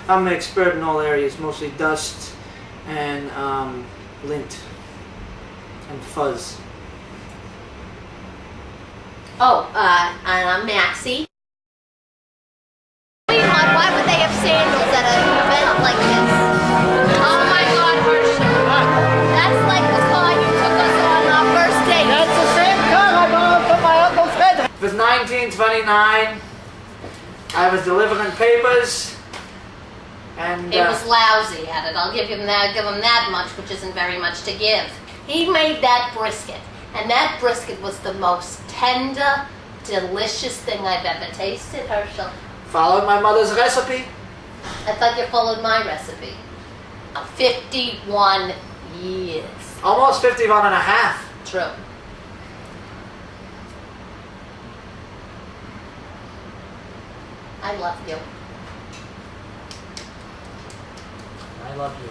I'm an expert in all areas, mostly dust and lint and fuzz. Oh, and I'm Maxi. Why would they have sandals at an event like this? Oh my God, Herschel. That's like the car you took us on our first date. That's the same car I borrowed from my uncle's head. It was 1929. I was delivering papers. And it was lousy at it. I'll give him that much, which isn't very much to give. He made that brisket, and that brisket was the most tender, delicious thing I've ever tasted, Herschel. Followed my mother's recipe. I thought you followed my recipe. 51 years. Almost 51 and a half. True. I love you. I love you.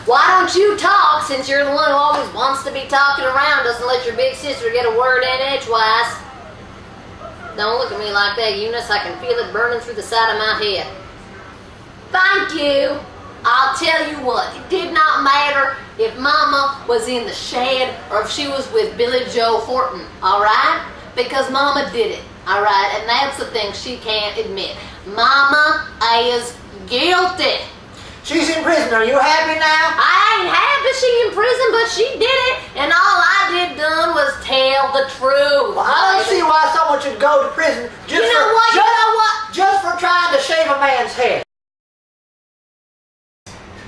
Why don't you talk, since you're the one who always wants to be talking around, doesn't let your big sister get a word in edgewise? Don't look at me like that, Eunice. I can feel it burning through the side of my head. Thank you. I'll tell you what, it did not matter if Mama was in the shed or if she was with Billy Joe Horton, all right? Because Mama did it, all right? And that's the thing she can't admit. Mama is guilty. She's in prison. Are you happy now? I ain't happy she in prison, but she did it, and all I done was tell the truth. Well, I don't see why someone should go to prison just just for trying to shave a man's head.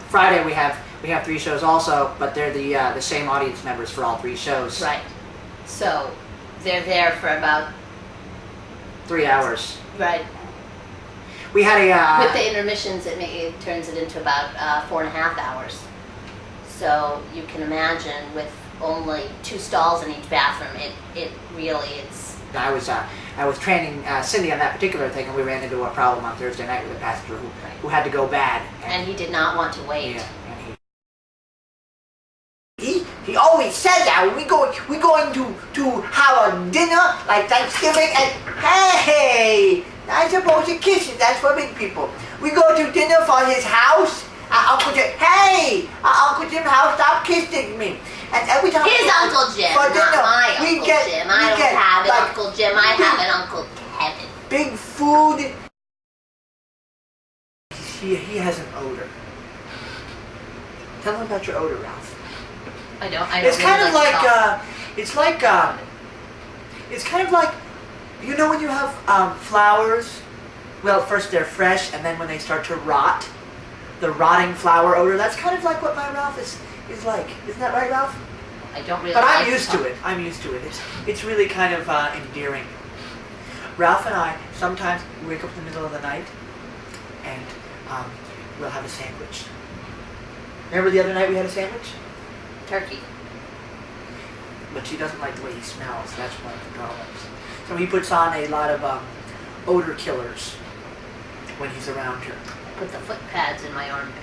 Friday we have 3 shows also, but they're the same audience members for all 3 shows. Right. So they're there for about 3 hours. right. We had a With the intermissions, it turns it into about 4.5 hours. So you can imagine, with only 2 stalls in each bathroom, it really is. I was training Cindy on that particular thing, and we ran into a problem on Thursday night with a passenger who had to go bad. And he did not want to wait. Yeah, and he always said that we going to have a dinner like Thanksgiving, and hey, not supposed to kiss it. That's for big people. We go to dinner for his house. Uncle Jim, hey, Uncle Jim's house, stop kissing me. And every time His Uncle Jim, for not dinner, my Uncle Jim. I don't have an like, Uncle Jim. I have an Uncle Kevin. big food. He has an odor. Tell him about your odor, Ralph. I don't It's really kind of like like, salt. it's kind of like, you know when you have flowers, well, first they're fresh, and then when they start to rot, the rotting flower odor, that's kind of like what my Ralph is like. Isn't that right, Ralph? I don't really But like I'm used to it. I'm used to it. It's really kind of endearing. Ralph and I sometimes wake up in the middle of the night, and we'll have a sandwich. Remember the other night we had a sandwich? Turkey. But she doesn't like the way he smells. That's one of the problems. So he puts on a lot of odor killers when he's around her. Put the foot pads in my armpit.